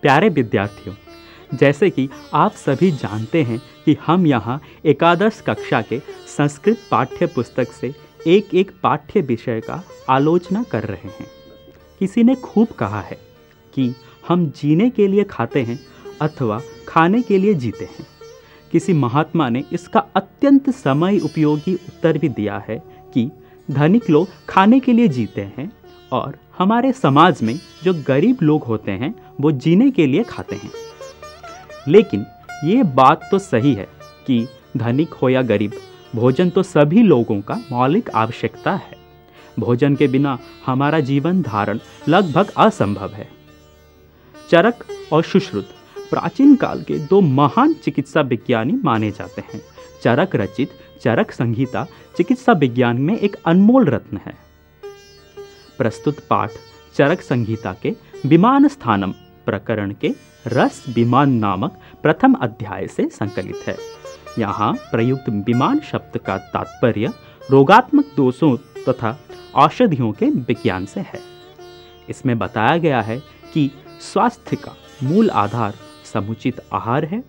प्यारे विद्यार्थियों, जैसे कि आप सभी जानते हैं कि हम यहाँ एकादश कक्षा के संस्कृत पाठ्य पुस्तक से एक एक पाठ्य विषय का आलोचना कर रहे हैं। किसी ने खूब कहा है कि हम जीने के लिए खाते हैं अथवा खाने के लिए जीते हैं। किसी महात्मा ने इसका अत्यंत समय उपयोगी उत्तर भी दिया है कि धनिक लोग खाने के लिए जीते हैं और हमारे समाज में जो गरीब लोग होते हैं वो जीने के लिए खाते हैं। लेकिन ये बात तो सही है कि धनिक हो या गरीब, भोजन तो सभी लोगों का मौलिक आवश्यकता है। भोजन के बिना हमारा जीवन धारण लगभग असंभव है। चरक और सुश्रुत प्राचीन काल के दो महान चिकित्सा विज्ञानी माने जाते हैं। चरक रचित चरक संहिता चिकित्सा विज्ञान में एक अनमोल रत्न है। प्रस्तुत पाठ चरक संहिता के विमान स्थानम प्रकरण के रस विमान नामक प्रथम अध्याय से संकलित है। यहाँ प्रयुक्त विमान शब्द का तात्पर्य रोगात्मक दोषों तथा औषधियों के विज्ञान से है। इसमें बताया गया है कि स्वास्थ्य का मूल आधार समुचित आहार है।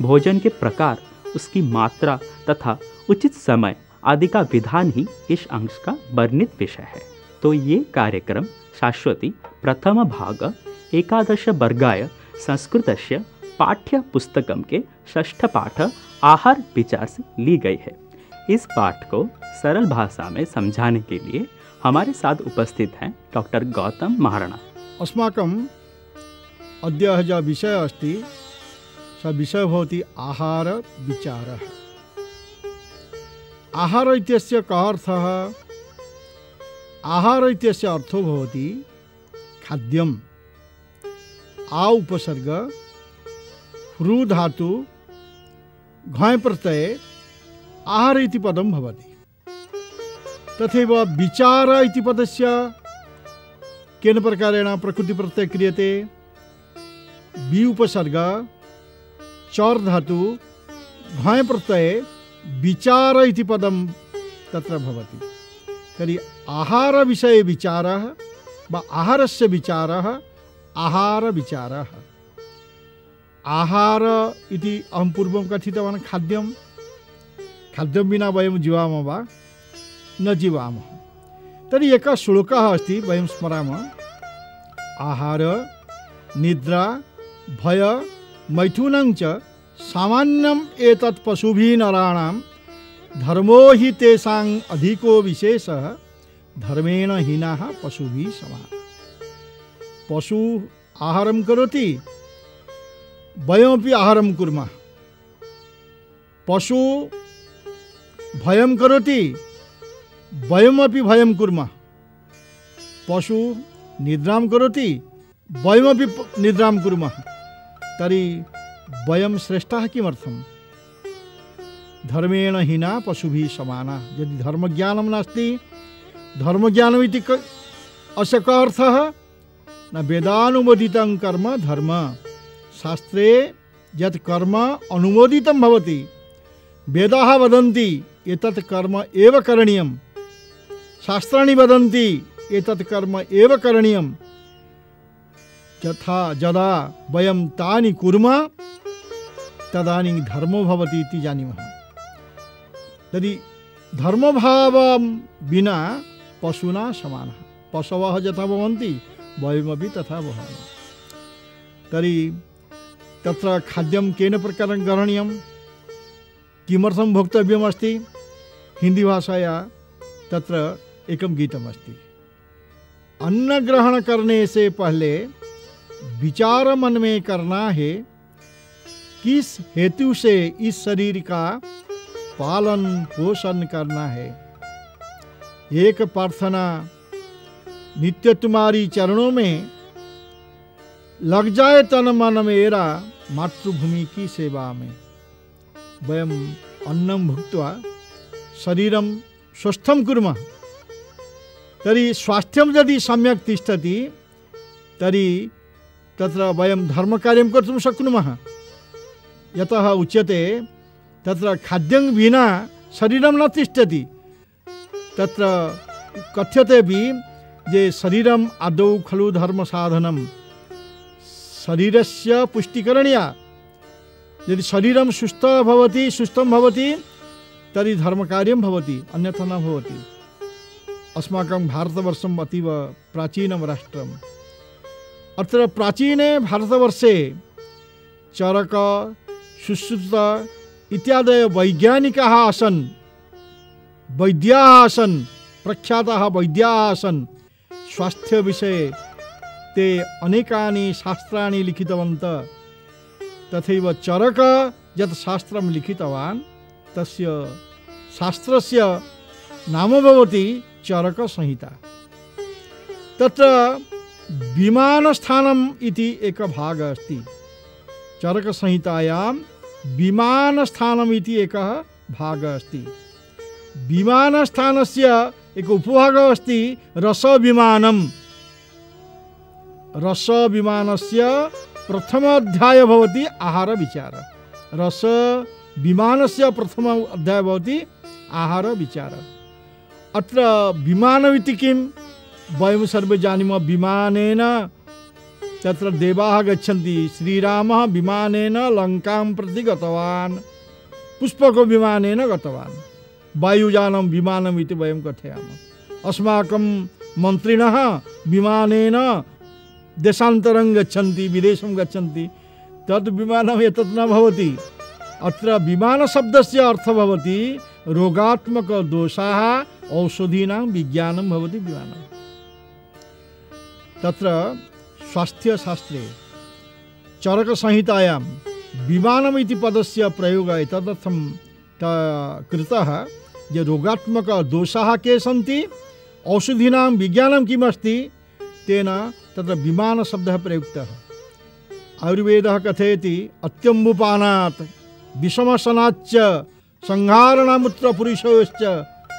भोजन के प्रकार, उसकी मात्रा तथा उचित समय आदि का विधान ही इस अंश का वर्णित विषय है। तो ये कार्यक्रम शाश्वती प्रथम भाग एकादश वर्गाय संस्कृतस्य पाठ्य पुस्तकम के षष्ठ पाठ आहार विचार से ली गई है। इस पाठ को सरल भाषा में समझाने के लिए हमारे साथ उपस्थित हैं डॉक्टर गौतम महाराणा। अस्माकं अद्य यः विषयः अस्ति सः विषयः भवति आहार विचारः। आहार इत्यस्य कः अर्थः? आहार इत्यस्य अर्थो भवति खाद्यम्। आ उपसर्ग ह्रू धातु घञ् प्रत्यये आहार इति पदं भवति। तथैव विचार इति पदस्य केन प्रकारेण प्रकृतिप्रत्यये क्रियते? बि उपसर्ग चौर धातु घञ् प्रत्यये विचार इति पदं तत्र भवति। तर्हि आहार विषये विचारः वा आहारस्य विचारः आहार विचारः। आहार इति अहं पूर्वं कथितवान् खाद्यं। खाद्यं विना वयं जीवामः वा? न जीवामः। तर्हि एकः श्लोकः अस्ति, वयं स्मरामः। आहार निद्रा भय मैथुनं च सामान्यम् एतत् पशुभिः नराणां धर्मो हि तेषां अधिको विशेषः धर्मेण हीनाः पशुभिः समाः। पशु आहारं करोति, वयमपि आहारं कुर्मः। पशु भयं करोति, वयमपि भयं कुर्मः। पशु निद्रां करोति, वयमपि निद्रां कुर्मः। तर्हि वयं श्रेष्ठाः किमर्थम्? धर्मेण हीना पशुभिः समाना। यदि धर्मज्ञानं नास्ति, धर्मज्ञानमिति अस्य कः अर्थः? न वेदानुमोदितं कर्म धर्म। शास्त्रे यत् कर्म अनुमोदितं भवति, वेदाः वदन्ति एतत् कर्म एव करणीयं, शास्त्राणि वदन्ति एतत् कर्म एव करणीयं। यदा वयं तानि कुर्मः तदानीं धर्मो भवति इति जानीमः। यदि धर्मभावं विना पशुना समानः। पशवः यथा भवन्ति वयमपि तथा भवामः। तर्हि तत्र खाद्यं केन प्रकारेण ग्रहणीयं, किमर्थं भोक्तव्यमस्ति? हिंदी भाषाया तत्र एकं गीतमस्ति। अन्न ग्रहण करने से पहले विचार मन में करना है, किस हेतु से इस शरीर का पालन पोषण करना है। एक प्रार्थना, नित्य तुम्हारी चरणों में लग जाए तन मन मेरा, मातृभूमि की सेवा में। वयम अन्नं भुक्त्वा शरीरं स्वस्थं कुर्मः। तर्हि स्वास्थ्यं यदि सम्यक् तिष्ठति तर्हि तत्र वयं धर्मकार्यं कर्तुं शक्नुमः। यतः उच्यते तत्र खाद्यं विना शरीरं न तिष्ठति। तत्र कथ्यते भी जे शरीरम आदौ खलु धर्म साधनम। शरीरस्य पुष्टिकरणीया। यदि शरीरं सुस्थं भवति तर्हि धर्मकार्यं भवति, अन्यथा न भवति। अस्माकं भारतवर्षम् अतीव प्राचीनं राष्ट्रम्। अत्र प्राचीने भारतवर्षे चरक, सुश्रुत इत्यादयः वैज्ञानिकाः आसन्, वैद्याः आसन्, प्रख्याताः वैद्याः आसन्। स्वास्थ्यविषये ते अनेकानि शास्त्राणि लिखितवन्तः। तथैव चरक यत् शास्त्रं लिखितवान् तस्य शास्त्रस्य नाम भवति चरकसंहिता। तत्र विमानस्थानम् इति एक भागः अस्ति। चरकसंहितायां विमानस्थानम् इति एकः भागः अस्ति। विमानस्थानस्य एक उपभागः अस्ति रसविमानम्। रसविमानस्य प्रथम अध्याय भवति आहार विचार। रसविमानस्य प्रथम अध्याय भवति आहार विचार। अत्र विमानमिति किं? वयं सर्वे जानीमः। विमानेन तत्र देवाः गच्छन्ति। श्रीरामः विमानेन लङ्कां प्रति गतवान्, पुष्पको विमानेन गतवान्। वायुयानं विमानम् इति वयं कथयामः। अस्माकं मन्त्रिणः विमानेन देशान्तरं गच्छन्ति, विदेशं गच्छन्ति। तद् विमानम् एतत् न भवति। अत्र विमानशब्दस्य अर्थः भवति रोगात्मकदोषाः औषधीनां विज्ञानं भवति विमानम्। तत्र स्वास्थ्यशास्त्रे चरकसंहितायां विमानम् इति पदस्य प्रयोगः एतदर्थं कृतः ये रोगात्मकदोषाः के सन्ति, औषधीनां विज्ञानं किमस्ति, तेन तत्र विमानशब्दः प्रयुक्तः। आयुर्वेदः कथयति अत्यम्बुपानात् विषमसनाच्च संहारणामुत्र पुरुषयोश्च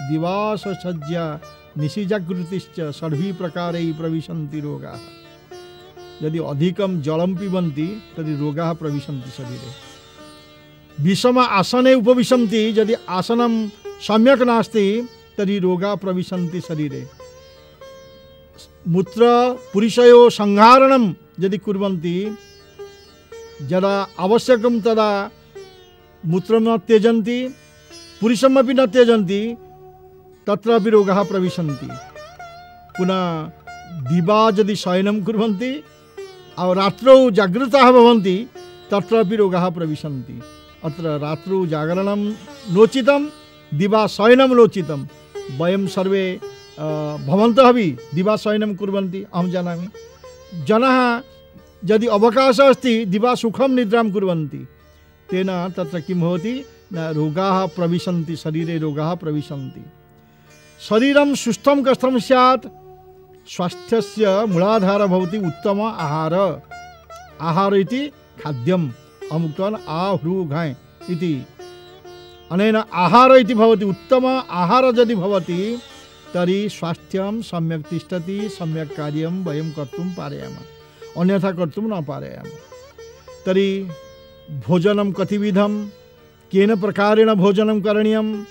दिवाससज्जा निशिजागृतिश्च षड्भिः प्रकारैः प्रविशन्ति रोगाः। यदि अधिकं जलं पिबन्ति तर्हि रोगाः प्रविशन्ति शरीरे। विषम आसने उपविशन्ति, यदि आसनं सम्यक् नास्ति तर्हि रोगाः प्रविशन्ति शरीरे। मूत्र पुरुषयो संहारणं यदि कुर्वन्ति, यदा आवश्यकं तदा मूत्रं न त्यजन्ति, पुरुषमपि न त्यजन्ति, तत्रापि रोगाः प्रविशन्ति। पुनः दिवा यदि शयनं कुर्वन्ति और रात्रौ जागृताः भवन्ति, तत्रापि रोगाः प्रविशन्ति। अत्र रात्रौ जागरणं नोचितं, दिवा शयनं नोचितं। वयं सर्वे भवन्तः अपि दिवाशयनं कुर्वन्ति, अहं जानामि। जनाः यदि अवकाशः अस्ति दिवा सुखं निद्रां कुर्वन्ति, तेन तत्र किं भवति, न रोगाः प्रविशन्ति, शरीरे रोगाः प्रविशन्ति। शरीरं सुस्थं कथं स्यात्? स्वास्थ्यस्य मूलाधारः भवति उत्तम आहार। आहार इति खाद्यम्। अहम् उक्तवान् आहृघाय् इति। अनेन आहार इति भवति। उत्तम आहार यदि भवति तर्हि स्वास्थ्यं सम्यक् तिष्ठति, सम्यक् कार्यं वयं कर्तुं पारयामः, अन्यथा कर्तुं न पारयामः। तर्हि भोजनं कतिविधं, केन प्रकारेण भोजनं करणीयं,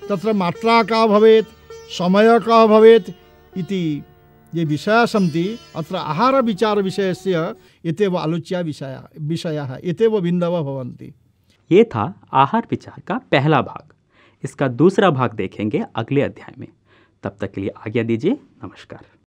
तत्र मात्रा का भवेत्, समय का भवेत् इति ये विषयाः सन्ति। अत्र आहार विचार विषयस्य एतेव आलोच्य विषयाः एतेव बिन्दवः भवन्ति। ये था आहार विचार का पहला भाग। इसका दूसरा भाग देखेंगे अगले अध्याय में। तब तक के लिए आज्ञा दीजिए। नमस्कार।